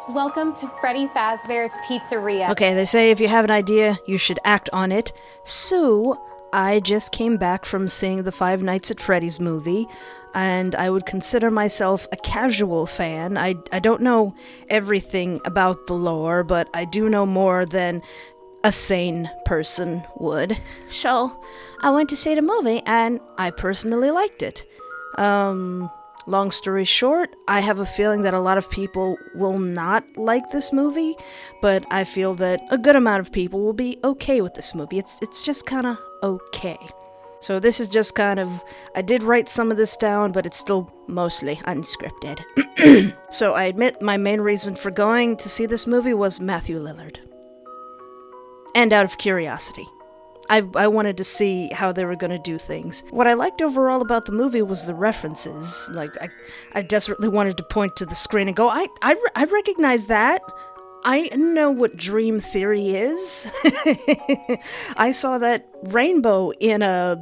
Welcome to Freddy Fazbear's Pizzeria. Okay, they say if you have an idea, you should act on it. So, I just came back from seeing the Five Nights at Freddy's movie, and I would consider myself a casual fan. I don't know everything about the lore, but I do know more than a sane person would. So, I went to see the movie, and I personally liked it. Long story short, I have a feeling that a lot of people will not like this movie, but I feel that a good amount of people will be okay with this movie. It's just kind of okay. So this is just kind of, I did write some of this down, but it's still mostly unscripted. So I admit my main reason for going to see this movie was Matthew Lillard. And out of curiosity. I wanted to see how they were going to do things. What I liked overall about the movie was the references. Like, I desperately wanted to point to the screen and go, I recognize that. I know what Dream Theory is. I saw that rainbow in a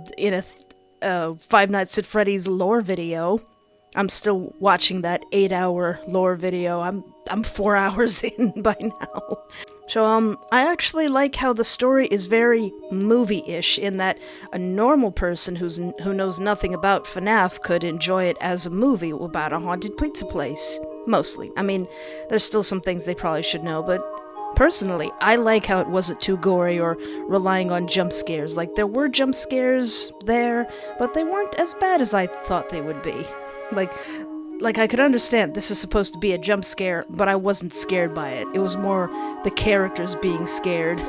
Five Nights at Freddy's lore video. I'm still watching that 8-hour lore video. I'm 4 hours in by now. So, I actually like how the story is very movie-ish in that a normal person who knows nothing about FNAF could enjoy it as a movie about a haunted pizza place. Mostly. I mean, there's still some things they probably should know, but personally, I like how it wasn't too gory or relying on jump scares. Like, there were jump scares there, but they weren't as bad as I thought they would be. Like I could understand this is supposed to be a jump scare, but I wasn't scared by it. It was more the characters being scared.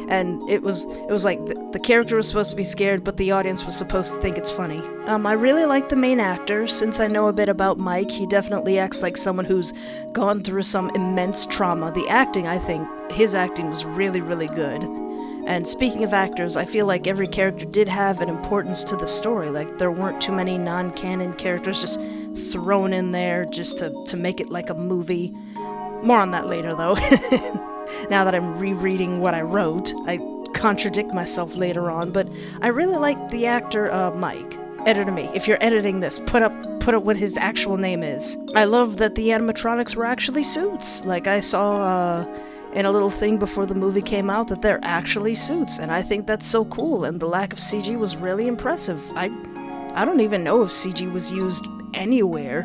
And it was like the character was supposed to be scared, but the audience was supposed to think it's funny. I really like the main actor. Since I know a bit about Mike, he definitely acts like someone who's gone through some immense trauma. The acting, I think, his acting was really, really good. And speaking of actors, I feel like every character did have an importance to the story. Like, there weren't too many non-canon characters just thrown in there just to make it like a movie. More on that later, though. Now that I'm rereading what I wrote, I contradict myself later on, but I really like the actor, Mike. Editor me, if you're editing this, put up what his actual name is. I love that the animatronics were actually suits. Like, I saw, in a little thing before the movie came out that they're actually suits, and I think that's so cool, and the lack of CG was really impressive. I don't even know if CG was used anywhere.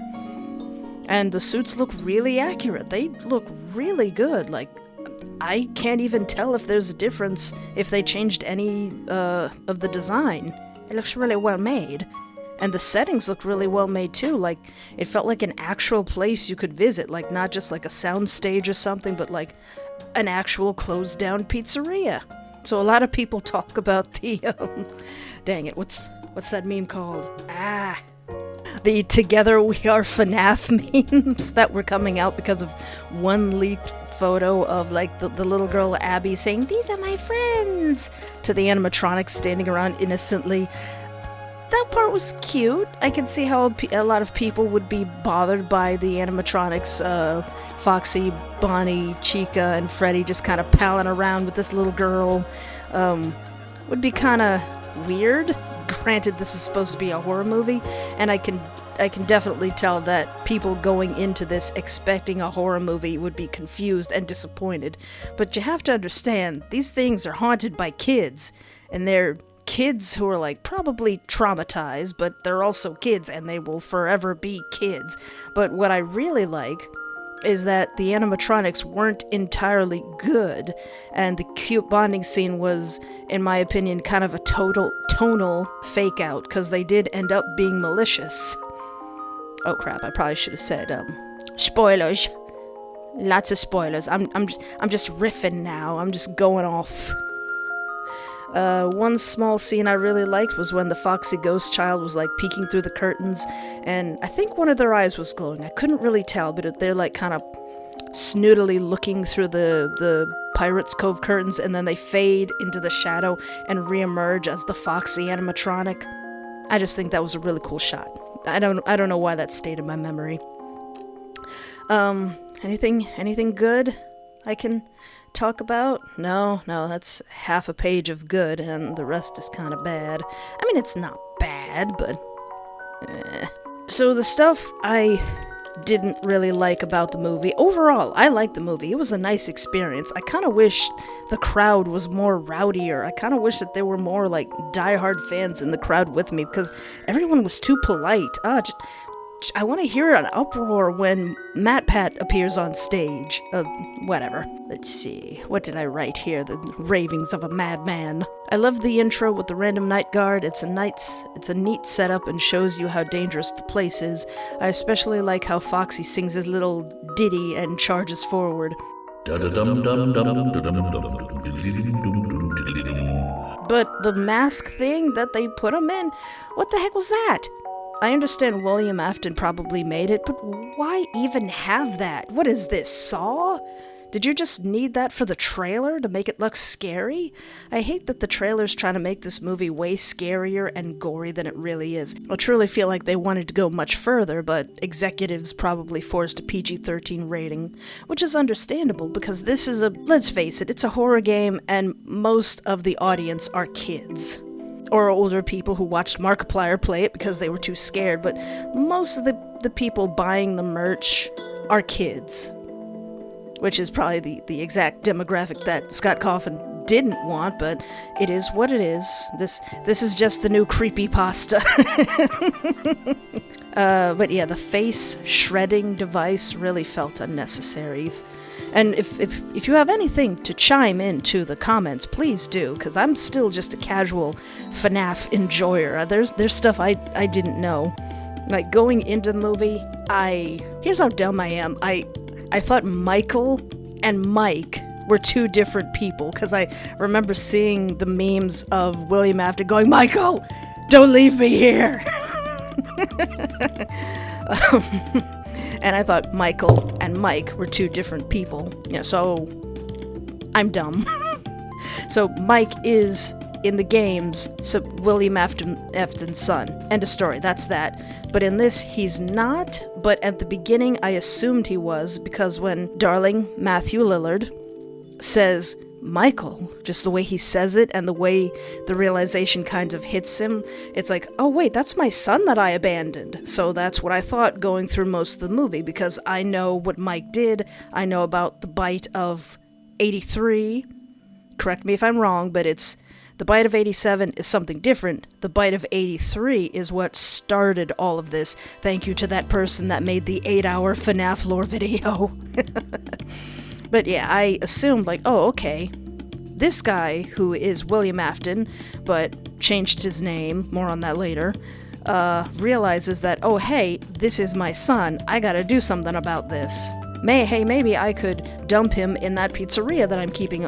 And the suits look really accurate. They look really good. Like, I can't even tell if there's a difference if they changed any of the design. It looks really well made. And the settings looked really well made too. Like, it felt like an actual place you could visit. Like, not just like a sound stage or something, but like an actual closed down pizzeria. So a lot of people talk about the, dang it, what's that meme called? The Together We Are FNAF memes that were coming out because of one leaked photo of like the little girl Abby saying, "These are my friends," to the animatronics standing around innocently. That part was cute. I can see how a lot of people would be bothered by the animatronics, Foxy, Bonnie, Chica, and Freddy just kind of palling around with this little girl. Would be kind of weird. Granted, this is supposed to be a horror movie, and I can definitely tell that people going into this expecting a horror movie would be confused and disappointed. But you have to understand, these things are haunted by kids, and they're kids who are like probably traumatized, but they're also kids, and they will forever be kids. But what I really like is that the animatronics weren't entirely good, and the cute bonding scene was, in my opinion, kind of a tonal fake out, because they did end up being malicious. Oh crap, I probably should have said, spoilers. Lots of spoilers. I'm just riffing now. I'm just going off. One small scene I really liked was when the Foxy Ghost Child was like peeking through the curtains, and I think one of their eyes was glowing. I couldn't really tell, but they're like kind of snootily looking through the Pirates Cove curtains, and then they fade into the shadow and reemerge as the Foxy animatronic. I just think that was a really cool shot. I don't know why that stayed in my memory. Anything good I can talk about? No, that's half a page of good, and the rest is kind of bad. I mean, it's not bad, but So the stuff I didn't really like about the movie. Overall, I liked the movie. It was a nice experience. I kind of wish the crowd was more rowdier. I kind of wish that there were more, like, diehard fans in the crowd with me, because everyone was too polite. I want to hear an uproar when Matpat appears on stage. Whatever. Let's see. What did I write here? The ravings of a madman. I love the intro with the random night guard. It's a neat setup and shows you how dangerous the place is. I especially like how Foxy sings his little ditty and charges forward. But the mask thing that they put him in, what the heck was that? I understand William Afton probably made it, but why even have that? What is this, Saw? Did you just need that for the trailer to make it look scary? I hate that the trailer's trying to make this movie way scarier and gory than it really is. I truly feel like they wanted to go much further, but executives probably forced a PG-13 rating, which is understandable because this is let's face it, it's a horror game and most of the audience are kids. Or older people who watched Markiplier play it because they were too scared, but most of the people buying the merch are kids. Which is probably the exact demographic that Scott Cawthon didn't want, but it is what it is. This is just the new creepypasta. But yeah, the face shredding device really felt unnecessary. And if you have anything to chime into the comments, please do, because I'm still just a casual FNAF enjoyer. There's stuff I didn't know. Like, going into the movie, here's how dumb I am. I thought Michael and Mike were two different people, because I remember seeing the memes of William Afton going, "Michael, don't leave me here!" And I thought Michael and Mike were two different people. Yeah, so I'm dumb. So Mike is, in the games, William Afton's son. End of story, that's that. But in this, he's not. But at the beginning, I assumed he was, because when darling Matthew Lillard says Michael, just the way he says it and the way the realization kind of hits him, it's like, oh wait, that's my son that I abandoned. So that's what I thought going through most of the movie, because I know what Mike did. I know about the bite of 83. Correct me if I'm wrong, but the bite of 87 is something different. The bite of 83 is what started all of this. Thank you to that person that made the 8-hour FNAF lore video. But yeah, I assumed, like, oh, okay, this guy, who is William Afton, but changed his name, more on that later, realizes that, oh, hey, this is my son, I gotta do something about this. Maybe I could dump him in that pizzeria that I'm keeping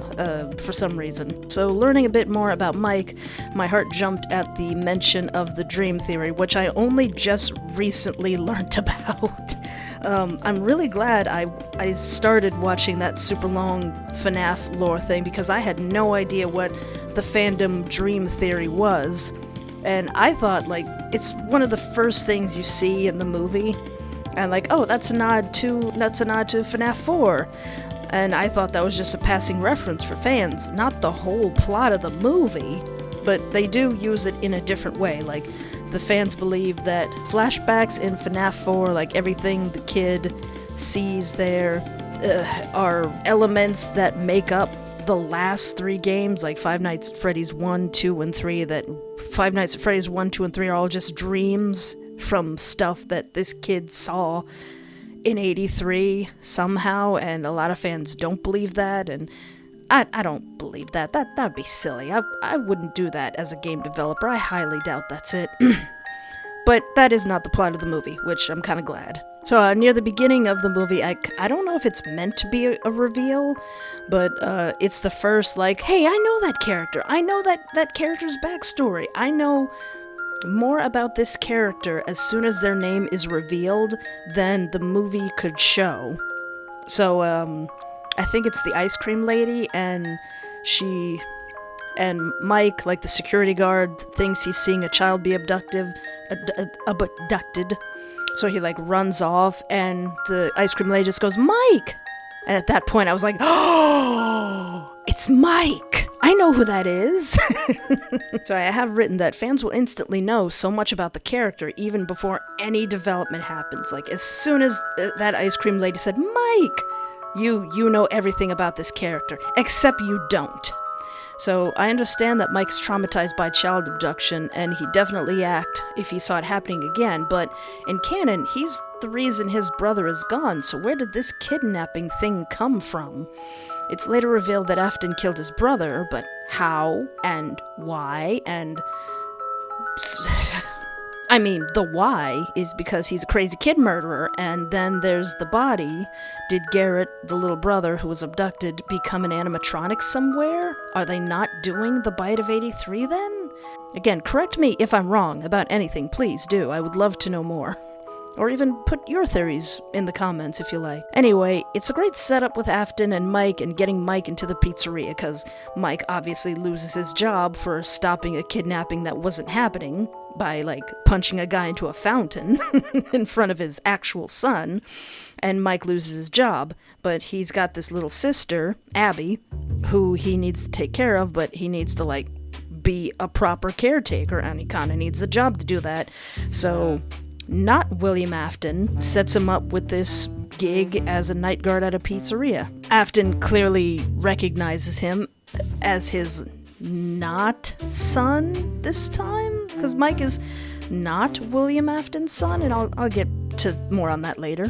for some reason. So learning a bit more about Mike, my heart jumped at the mention of the dream theory, which I only just recently learned about. I'm really glad I started watching that super long FNAF lore thing, because I had no idea what the fandom dream theory was. And I thought, like, it's one of the first things you see in the movie. And like, oh, that's a nod to FNAF 4. And I thought that was just a passing reference for fans, not the whole plot of the movie. But they do use it in a different way. Like, the fans believe that flashbacks in FNAF 4, like everything the kid sees there, are elements that make up the last 3 games, like Five Nights at Freddy's 1, 2, and 3, that Five Nights at Freddy's 1, 2, and 3 are all just dreams from stuff that this kid saw in 83 somehow, and a lot of fans don't believe that, and I don't believe that. That'd be silly. I wouldn't do that as a game developer. I highly doubt that's it. But that is not the plot of the movie, which I'm kind of glad. So near the beginning of the movie, I don't know if it's meant to be a reveal, but it's the first, like, hey, I know that character. I know that character's backstory. I know more about this character as soon as their name is revealed than the movie could show. So, I think it's the ice cream lady, and Mike, like the security guard, thinks he's seeing a child be abducted. So he, like, runs off, and the ice cream lady just goes, Mike! And at that point, I was like, oh! it's Mike! I know who that is! So I have written that fans will instantly know so much about the character even before any development happens. Like, as soon as that ice cream lady said, Mike! You know everything about this character, except you don't. So I understand that Mike's traumatized by child abduction, and he'd definitely act if he saw it happening again, but in canon, he's the reason his brother is gone, so where did this kidnapping thing come from? It's later revealed that Afton killed his brother, but how, and why, and... I mean, the why is because he's a crazy kid murderer, and then there's the body. Did Garrett, the little brother who was abducted, become an animatronic somewhere? Are they not doing the Bite of 83 then? Again, correct me if I'm wrong about anything, please do. I would love to know more. Or even put your theories in the comments if you like. Anyway, it's a great setup with Afton and Mike and getting Mike into the pizzeria, because Mike obviously loses his job for stopping a kidnapping that wasn't happening by, like, punching a guy into a fountain in front of his actual son, and Mike loses his job, but he's got this little sister, Abby, who he needs to take care of, but he needs to, like, be a proper caretaker, and he kinda needs a job to do that, so... Not William Afton sets him up with this gig as a night guard at a pizzeria. Afton clearly recognizes him as his not son this time, because Mike is not William Afton's son, and I'll get to more on that later.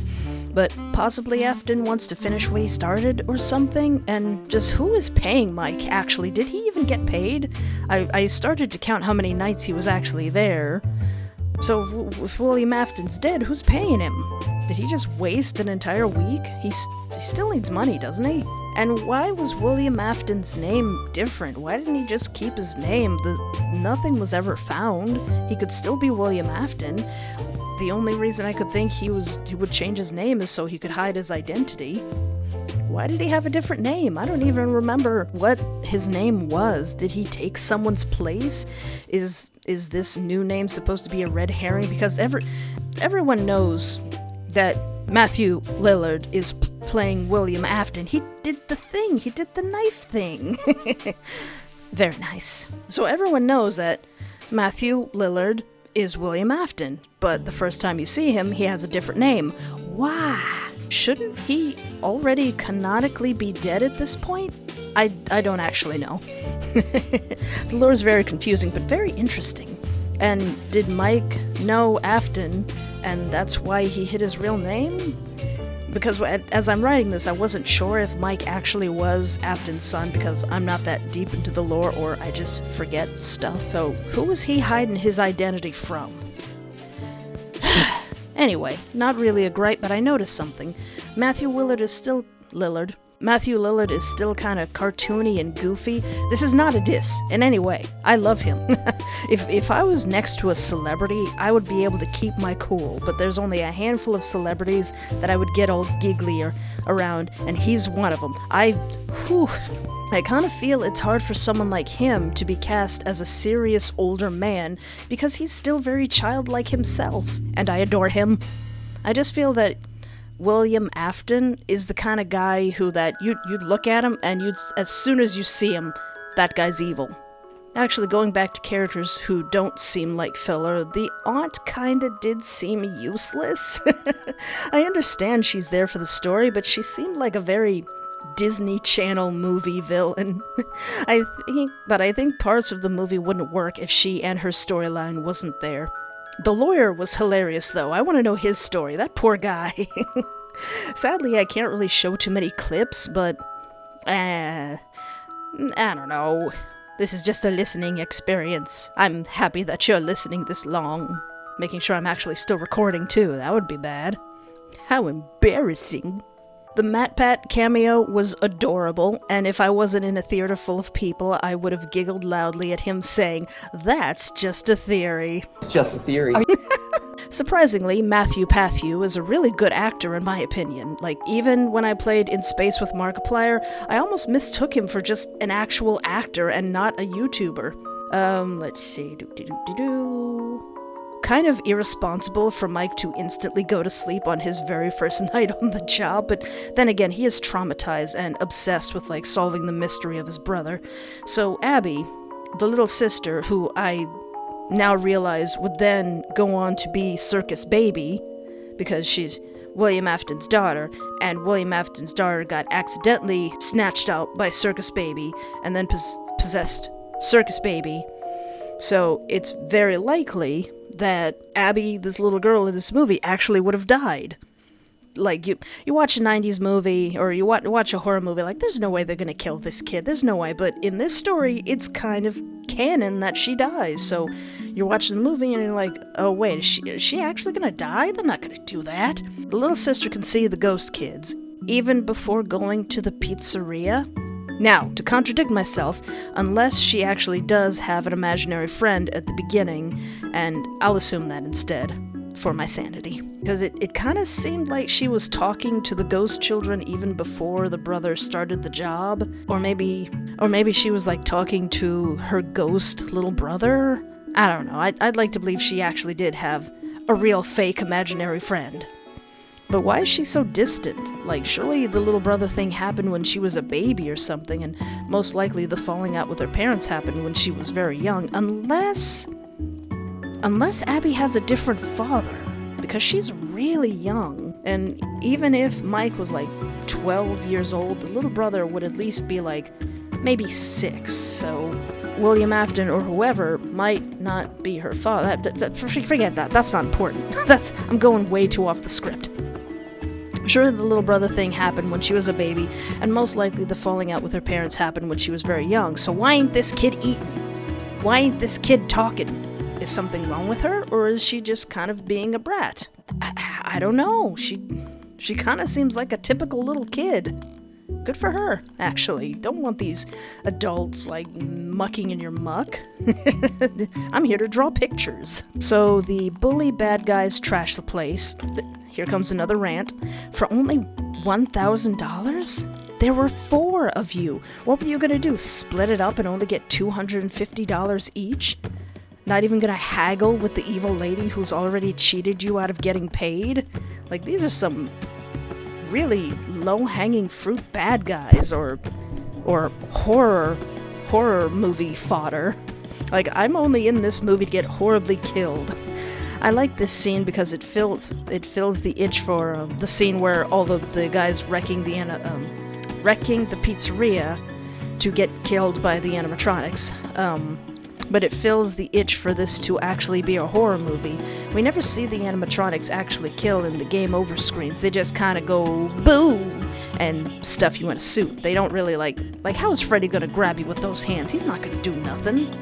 But possibly Afton wants to finish what he started or something, and just who is paying Mike, actually? Did he even get paid? I started to count how many nights he was actually there. So if William Afton's dead, who's paying him? Did he just waste an entire week? He still needs money, doesn't he? And why was William Afton's name different? Why didn't he just keep his name? Nothing was ever found. He could still be William Afton. The only reason I could think he would change his name is so he could hide his identity. Why did he have a different name? I don't even remember what his name was. Did he take someone's place? Is this new name supposed to be a red herring? Because everyone knows that Matthew Lillard is playing William Afton. He did the thing. He did the knife thing. Very nice. So everyone knows that Matthew Lillard is William Afton, but the first time you see him, he has a different name. Why? Shouldn't he already canonically be dead at this point? I don't actually know. The lore is very confusing, but very interesting. And did Mike know Afton, and that's why he hid his real name? Because as I'm writing this, I wasn't sure if Mike actually was Afton's son, because I'm not that deep into the lore, or I just forget stuff. So who was he hiding his identity from? Anyway, not really a gripe, but I noticed something. Matthew Lillard is still kind of cartoony and goofy. This is not a diss in any way. I love him. If I was next to a celebrity, I would be able to keep my cool, but there's only a handful of celebrities that I would get all giggly around, and he's one of them. I kind of feel it's hard for someone like him to be cast as a serious older man, because he's still very childlike himself, and I adore him. I just feel that William Afton is the kind of guy who that you'd look at him and as soon as you see him, that guy's evil. Actually, going back to characters who don't seem like filler, the aunt kinda did seem useless. I understand she's there for the story, but she seemed like a very Disney Channel movie villain. I think parts of the movie wouldn't work if she and her storyline wasn't there. The lawyer was hilarious, though. I want to know his story. That poor guy. Sadly, I can't really show too many clips, but... I don't know. This is just a listening experience. I'm happy that you're listening this long. Making sure I'm actually still recording, too. That would be bad. How embarrassing. The Matpat cameo was adorable, and if I wasn't in a theater full of people, I would have giggled loudly at him saying, "That's just a theory." It's just a theory. Surprisingly, Matthew Patthew is a really good actor in my opinion. Like, even when I played In Space with Markiplier, I almost mistook him for just an actual actor and not a YouTuber. Let's see. kind of irresponsible for Mike to instantly go to sleep on his very first night on the job, but then again, he is traumatized and obsessed with, like, solving the mystery of his brother. So Abby, the little sister, who I now realize would then go on to be Circus Baby, because she's William Afton's daughter, and William Afton's daughter got accidentally snatched out by Circus Baby, and then possessed Circus Baby. So it's very likely that Abby, this little girl in this movie, actually would have died. Like, you watch a 90s movie, or you watch a horror movie, like, there's no way they're gonna kill this kid, there's no way, but in this story, it's kind of canon that she dies, so you're watching the movie and you're like, oh wait, is she actually gonna die? They're not gonna do that. The little sister can see the ghost kids, even before going to the pizzeria. Now, to contradict myself, unless she actually does have an imaginary friend at the beginning, and I'll assume that instead, for my sanity. Because it kind of seemed like she was talking to the ghost children even before the brother started the job. Or maybe she was, like, talking to her ghost little brother. I don't know. I'd like to believe she actually did have a real fake imaginary friend. But why is she so distant? Like, surely the little brother thing happened when she was a baby or something, and most likely the falling out with her parents happened when she was very young, unless Abby has a different father, because she's really young. And even if Mike was like 12 years old, the little brother would at least be like maybe 6, so William Afton or whoever might not be her father. Forget that, that's not important. I'm going way too off the script. Sure, the little brother thing happened when she was a baby, and most likely the falling out with her parents happened when she was very young, so why ain't this kid eating? Why ain't this kid talking? Is something wrong with her, or is she just kind of being a brat? I don't know. She kind of seems like a typical little kid. Good for her, actually. Don't want these adults, like, mucking in your muck. I'm here to draw pictures. So the bully bad guys trash the place. Here comes another rant. For only $1,000? There were 4 of you. What were you gonna do? Split it up and only get $250 each? Not even gonna haggle with the evil lady who's already cheated you out of getting paid? Like, these are some really low-hanging fruit bad guys, or horror movie fodder. Like, I'm only in this movie to get horribly killed. I like this scene because it fills the itch for the scene where all of the guys wrecking the pizzeria to get killed by the animatronics. But it fills the itch for this to actually be a horror movie. We never see the animatronics actually kill in the game over screens. They just kind of go boo and stuff you in a suit. They don't really like how is Freddy gonna grab you with those hands? He's not gonna do nothing.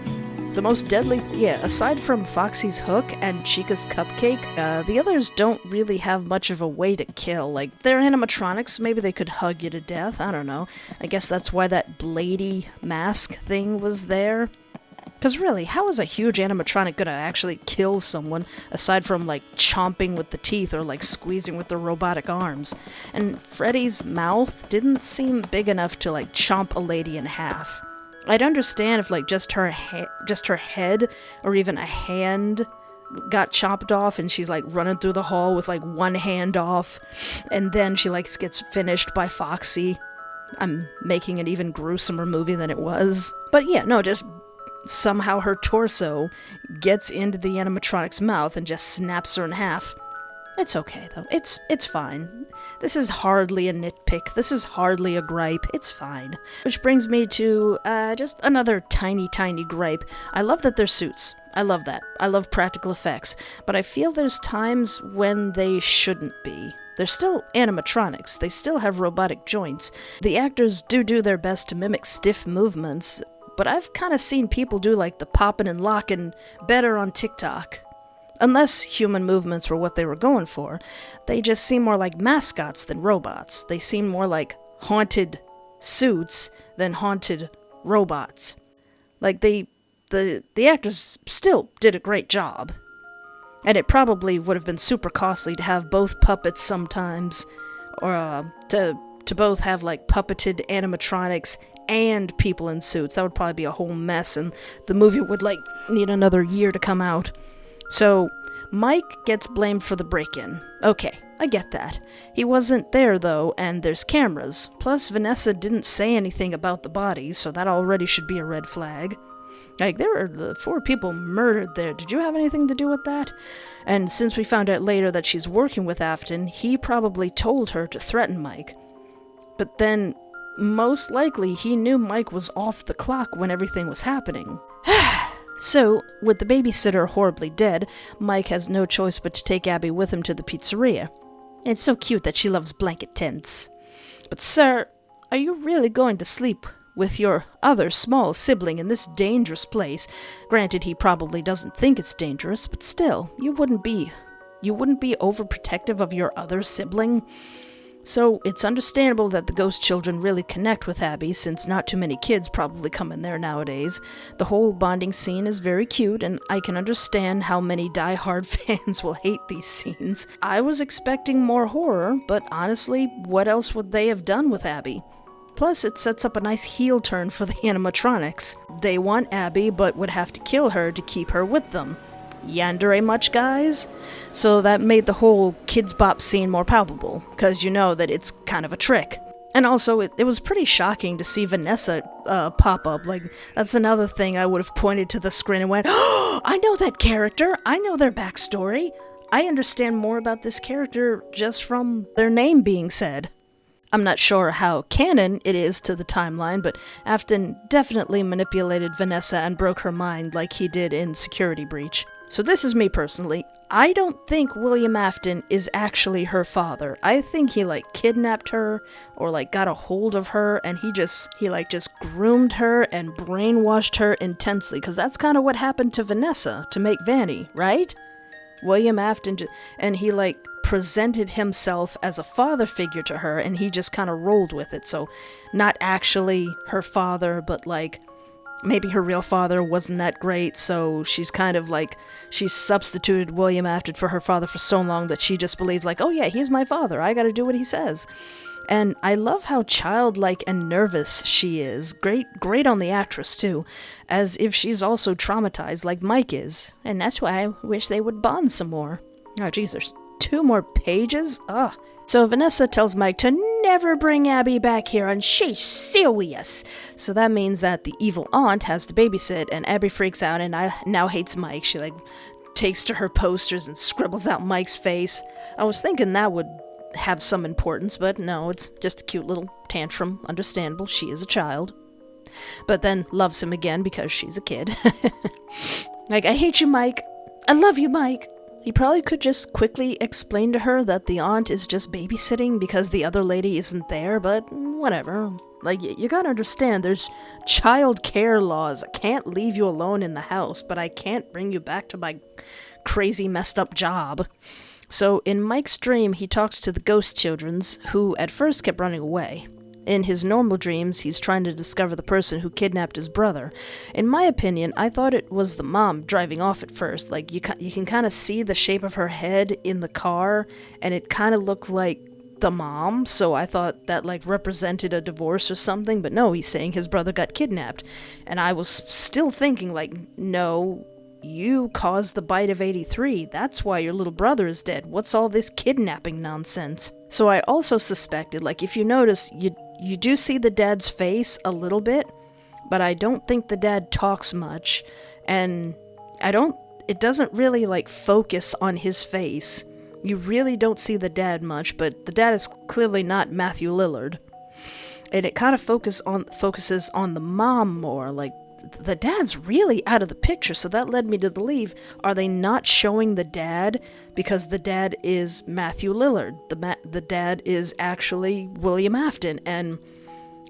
The most deadly, aside from Foxy's hook and Chica's cupcake, the others don't really have much of a way to kill. Like, they're animatronics, maybe they could hug you to death, I don't know. I guess that's why that Blady mask thing was there. Because really, how is a huge animatronic gonna actually kill someone, aside from, like, chomping with the teeth or, like, squeezing with the robotic arms? And Freddy's mouth didn't seem big enough to, like, chomp a lady in half. I'd understand if, like, just her head or even a hand got chopped off and she's, like, running through the hall with, like, one hand off, and then she, like, gets finished by Foxy. I'm making an even gruesomer movie than it was. But yeah, no, just somehow her torso gets into the animatronic's mouth and just snaps her in half. It's okay, though. It's fine. This is hardly a nitpick. This is hardly a gripe. It's fine. Which brings me to, just another tiny, tiny gripe. I love that they're suits. I love that. I love practical effects. But I feel there's times when they shouldn't be. They're still animatronics. They still have robotic joints. The actors do their best to mimic stiff movements, but I've kind of seen people do, like, the popping and locking better on TikTok. Unless human movements were what they were going for, they just seem more like mascots than robots. They seem more like haunted suits than haunted robots. Like, the actors still did a great job. And it probably would have been super costly to have both puppets sometimes, or to both have, like, puppeted animatronics and people in suits. That would probably be a whole mess, and the movie would, like, need another year to come out. So, Mike gets blamed for the break-in. Okay, I get that. He wasn't there, though, and there's cameras. Plus, Vanessa didn't say anything about the body, so that already should be a red flag. Like, there are the 4 people murdered there. Did you have anything to do with that? And since we found out later that she's working with Afton, he probably told her to threaten Mike. But then, most likely, he knew Mike was off the clock when everything was happening. So, with the babysitter horribly dead, Mike has no choice but to take Abby with him to the pizzeria. It's so cute that she loves blanket tents. But sir, are you really going to sleep with your other small sibling in this dangerous place? Granted, he probably doesn't think it's dangerous, but still, you wouldn't be overprotective of your other sibling? So, it's understandable that the ghost children really connect with Abby, since not too many kids probably come in there nowadays. The whole bonding scene is very cute, and I can understand how many die-hard fans will hate these scenes. I was expecting more horror, but honestly, what else would they have done with Abby? Plus, it sets up a nice heel turn for the animatronics. They want Abby, but would have to kill her to keep her with them. Yandere much, guys? So that made the whole Kids Bop scene more palpable, because you know that it's kind of a trick. And also, it was pretty shocking to see Vanessa pop up. Like, that's another thing I would have pointed to the screen and went, "Oh, I know that character! I know their backstory! I understand more about this character just from their name being said." I'm not sure how canon it is to the timeline, but Afton definitely manipulated Vanessa and broke her mind like he did in Security Breach. So this is me personally. I don't think William Afton is actually her father. I think he kidnapped her or got a hold of her, and he just groomed her and brainwashed her intensely, because that's kind of what happened to Vanessa to make Vanny, right? William Afton and he presented himself as a father figure to her, and he just kind of rolled with it. So not actually her father, but maybe her real father wasn't that great, so she's kind of she's substituted William Afton for her father for so long that she just believes oh yeah, he's my father, I gotta do what he says. And I love how childlike and nervous she is. Great on the actress too, as if she's also traumatized like Mike is. And that's why I wish they would bond some more. Oh jeez, there's 2 more pages? Ugh. So Vanessa tells Mike to never bring Abby back here, and she's serious. So that means that the evil aunt has to babysit, and Abby freaks out and now hates Mike. She takes to her posters and scribbles out Mike's face. I was thinking that would have some importance, but no, it's just a cute little tantrum. Understandable, she is a child. But then loves him again because she's a kid. I hate you, Mike. I love you, Mike. He probably could just quickly explain to her that the aunt is just babysitting because the other lady isn't there, but whatever. You gotta understand, there's child care laws. I can't leave you alone in the house, but I can't bring you back to my crazy messed up job. So in Mike's dream, he talks to the ghost childrens, who at first kept running away. In his normal dreams, he's trying to discover the person who kidnapped his brother. In my opinion, I thought it was the mom driving off at first. You can kind of see the shape of her head in the car, and it kind of looked like the mom, so I thought that represented a divorce or something, but no, he's saying his brother got kidnapped. And I was still thinking no, you caused the bite of 83. That's why your little brother is dead. What's all this kidnapping nonsense? So I also suspected, if you notice, you do see the dad's face a little bit, but I don't think the dad talks much, and it doesn't really focus on his face. You really don't see the dad much, but the dad is clearly not Matthew Lillard. And it kind of focuses on the mom more, the dad's really out of the picture, so that led me to believe, are they not showing the dad because the dad is Matthew Lillard? The dad is actually William Afton, and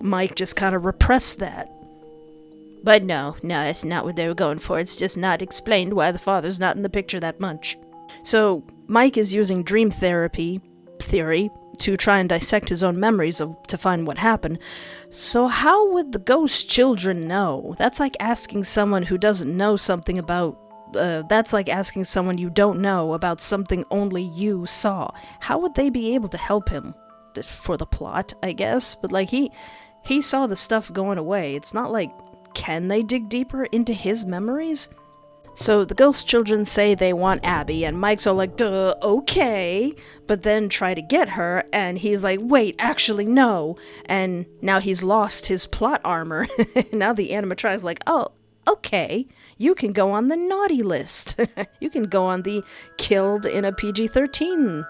Mike just kind of repressed that. But no, that's not what they were going for. It's just not explained why the father's not in the picture that much. So Mike is using dream theory to try and dissect his own memories to find what happened. So how would the ghost children know? That's like asking someone who doesn't know something about... that's like asking someone you don't know about something only you saw. How would they be able to help him? For the plot, I guess. But he saw the stuff going away. It's not can they dig deeper into his memories? So the ghost children say they want Abby, and Mike's all like, duh, okay, but then try to get her, and he's like, wait, actually no, and now he's lost his plot armor. Now the animatronic's like, oh, okay, you can go on the naughty list. You can go on the killed in a PG-13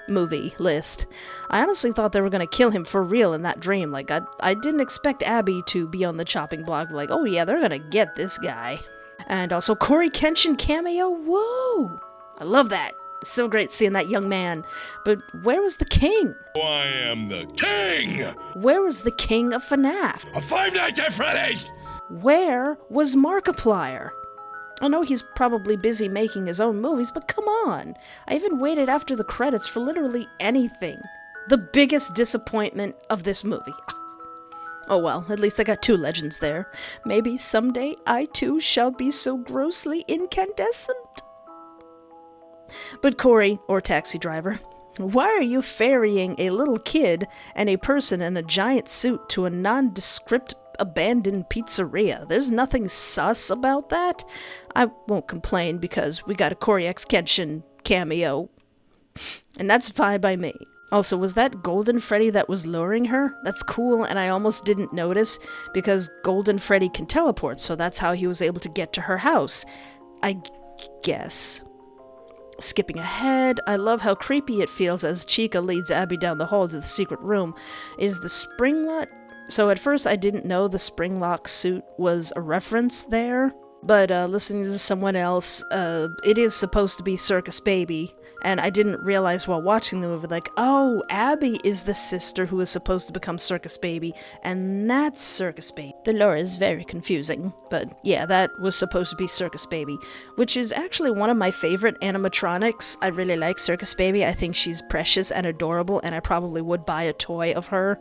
movie list. I honestly thought they were gonna kill him for real in that dream. Like, I didn't expect Abby to be on the chopping block, like, oh yeah, they're gonna get this guy. And also Corey Kenshin cameo, whoa! I love that. It's so great seeing that young man. But where was the king? I am the king! Where was the king of FNAF? Of Five Nights at Freddy's! Where was Markiplier? I know he's probably busy making his own movies, but come on! I even waited after the credits for literally anything. The biggest disappointment of this movie. Oh well, at least I got two legends there. Maybe someday I too shall be so grossly incandescent. But Corey, or taxi driver, why are you ferrying a little kid and a person in a giant suit to a nondescript abandoned pizzeria? There's nothing sus about that. I won't complain because we got a Corey X Kenshin cameo, and that's fine by me. Also, was that Golden Freddy that was luring her? That's cool, and I almost didn't notice because Golden Freddy can teleport, so that's how he was able to get to her house. I guess. Skipping ahead, I love how creepy it feels as Chica leads Abby down the hall to the secret room. Is the spring lock... So at first I didn't know the spring lock suit was a reference there, but listening to someone else, it is supposed to be Circus Baby. And I didn't realize while watching the movie, like, oh, Abby is the sister who is supposed to become Circus Baby, and that's Circus Baby. The lore is very confusing, but yeah, that was supposed to be Circus Baby, which is actually one of my favorite animatronics. I really like Circus Baby. I think she's precious and adorable, and I probably would buy a toy of her.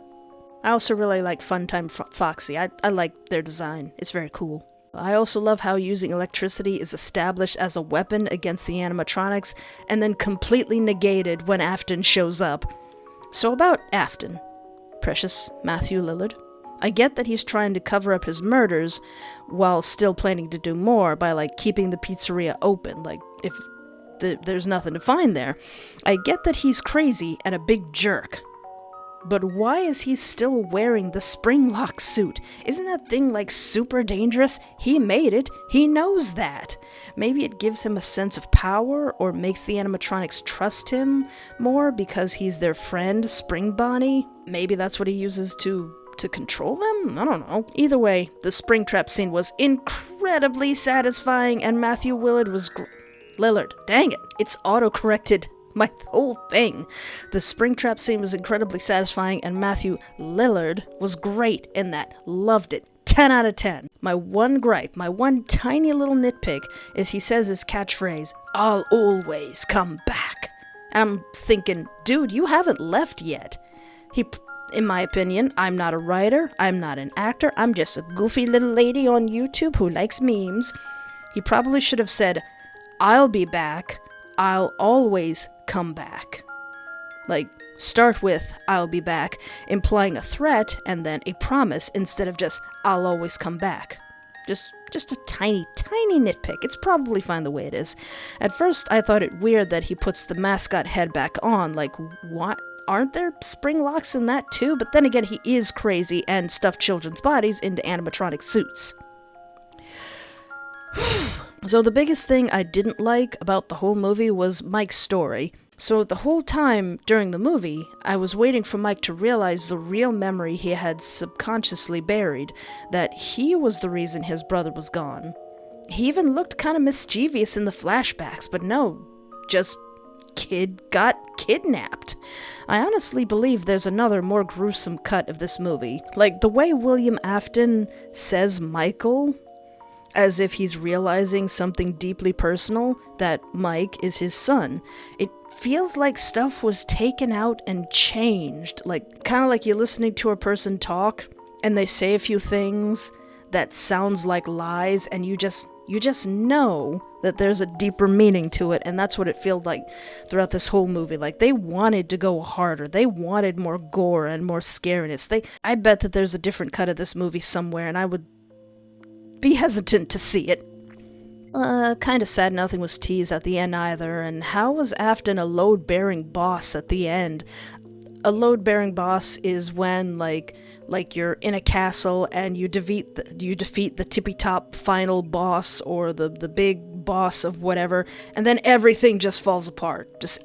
I also really like Funtime Foxy. I like their design. It's very cool. I also love how using electricity is established as a weapon against the animatronics and then completely negated when Afton shows up. So about Afton, precious Matthew Lillard. I get that he's trying to cover up his murders while still planning to do more by, like, keeping the pizzeria open, like, if there's nothing to find there. I get that he's crazy and a big jerk. But why is he still wearing the spring lock suit? Isn't that thing, like, super dangerous? He made it. He knows that. Maybe it gives him a sense of power or makes the animatronics trust him more because he's their friend, Spring Bonnie. Maybe that's what he uses to control them? I don't know. Either way, the Springtrap scene was incredibly satisfying and Matthew Lillard was Lillard. Dang it. It's auto-corrected. My whole thing. The Springtrap scene was incredibly satisfying, and Matthew Lillard was great in that. Loved it. 10 out of 10. My one gripe, my one tiny little nitpick, is he says his catchphrase, "I'll always come back." And I'm thinking, dude, you haven't left yet. In my opinion, I'm not a writer, I'm not an actor, I'm just a goofy little lady on YouTube who likes memes. He probably should have said, "I'll be back, I'll always come back." Like, start with, "I'll be back," implying a threat, and then a promise instead of just, "I'll always come back." Just a tiny, tiny nitpick. It's probably fine the way it is. At first, I thought it weird that he puts the mascot head back on. Like, what? Aren't there spring locks in that too? But then again, he is crazy and stuffed children's bodies into animatronic suits. So the biggest thing I didn't like about the whole movie was Mike's story. So the whole time during the movie, I was waiting for Mike to realize the real memory he had subconsciously buried, that he was the reason his brother was gone. He even looked kind of mischievous in the flashbacks, but no, just kid got kidnapped. I honestly believe there's another more gruesome cut of this movie. Like, the way William Afton says Michael, as if he's realizing something deeply personal, that Mike is his son. It feels like stuff was taken out and changed. Like, kind of like you're listening to a person talk, and they say a few things that sounds like lies, and you just know that there's a deeper meaning to it, and that's what it felt like throughout this whole movie. Like, they wanted to go harder. They wanted more gore and more scariness. I bet that there's a different cut of this movie somewhere, and I would be hesitant to see it. Kinda sad nothing was teased at the end either, and how was Afton a load-bearing boss at the end? A load-bearing boss is when, like you're in a castle and you defeat the tippy-top final boss or the big boss of whatever, and then everything just falls apart. Just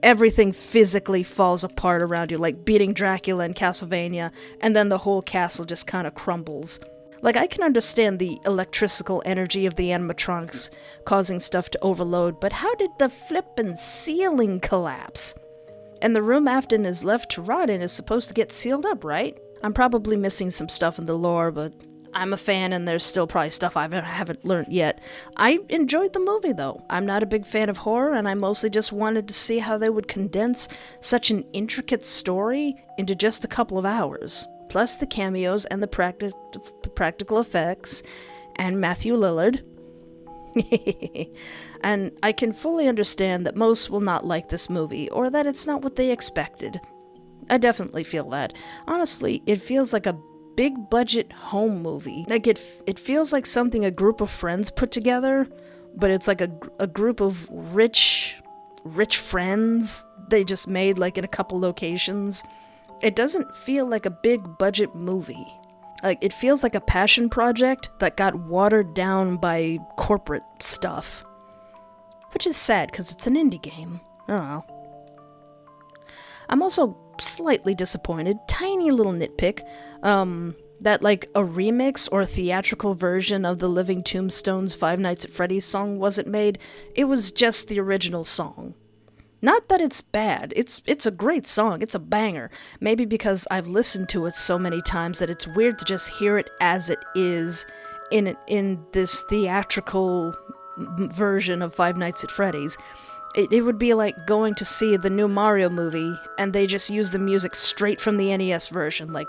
everything physically falls apart around you, like beating Dracula in Castlevania, and then the whole castle just kind of crumbles. Like, I can understand the electrical energy of the animatronics causing stuff to overload, but how did the flippin' ceiling collapse? And the room Afton is left to rot in is supposed to get sealed up, right? I'm probably missing some stuff in the lore, but I'm a fan and there's still probably stuff I haven't learned yet. I enjoyed the movie, though. I'm not a big fan of horror, and I mostly just wanted to see how they would condense such an intricate story into just a couple of hours. Plus the cameos and the practical effects, and Matthew Lillard. And I can fully understand that most will not like this movie, or that it's not what they expected. I definitely feel that. Honestly, it feels like a big-budget home movie. Like, it feels like something a group of friends put together, but it's like a group of rich friends they just made, like, in a couple locations. It doesn't feel like a big-budget movie. Like, it feels like a passion project that got watered down by corporate stuff. Which is sad, because it's an indie game. I don't know. I'm also slightly disappointed, tiny little nitpick, that, like, a remix or a theatrical version of the Living Tombstone's Five Nights at Freddy's song wasn't made. It was just the original song. Not that it's bad, it's a great song, it's a banger. Maybe because I've listened to it so many times that it's weird to just hear it as it is in this theatrical version of Five Nights at Freddy's. It would be like going to see the new Mario movie and they just use the music straight from the NES version, like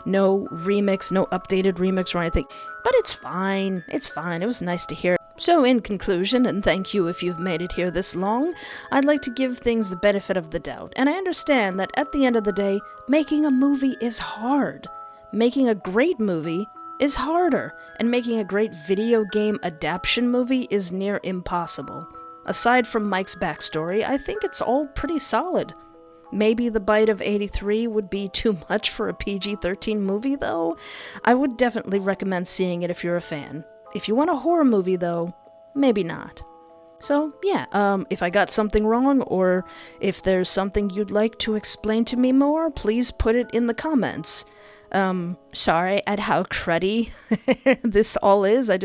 no remix, no updated remix or anything. But it's fine, it was nice to hear. So in conclusion, and thank you if you've made it here this long, I'd like to give things the benefit of the doubt, and I understand that at the end of the day, making a movie is hard. Making a great movie is harder, and making a great video game adaptation movie is near impossible. Aside from Mike's backstory, I think it's all pretty solid. Maybe the bite of 83 would be too much for a PG-13 movie, though. I would definitely recommend seeing it if you're a fan. If you want a horror movie, though, maybe not. So, yeah, if I got something wrong, or if there's something you'd like to explain to me more, please put it in the comments. Sorry at how cruddy this all is. I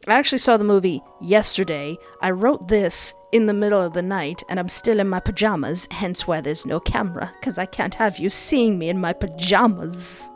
actually saw the movie yesterday. I wrote this in the middle of the night, and I'm still in my pajamas, hence why there's no camera, because I can't have you seeing me in my pajamas.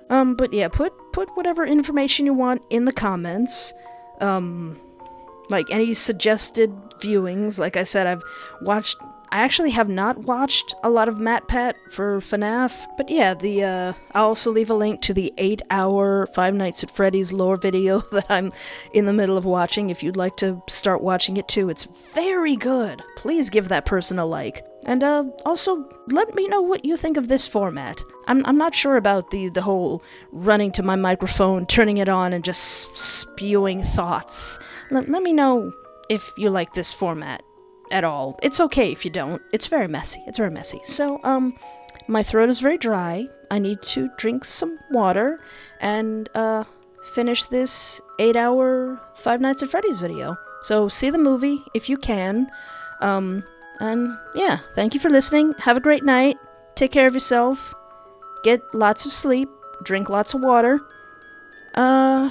But yeah, put whatever information you want in the comments. Like any suggested viewings. Like I said, I actually have not watched a lot of Matpat for FNAF, but yeah, I'll also leave a link to the 8-hour Five Nights at Freddy's lore video that I'm in the middle of watching if you'd like to start watching it too. It's very good. Please give that person a like. And also, let me know what you think of this format. I'm not sure about the whole running to my microphone, turning it on, and just spewing thoughts. Let me know if you like this format at all. It's okay if you don't. It's very messy. So, my throat is very dry. I need to drink some water and finish this 8-hour Five Nights at Freddy's video. So, see the movie if you can. And yeah, thank you for listening. Have a great night. Take care of yourself. Get lots of sleep. Drink lots of water. Yeah.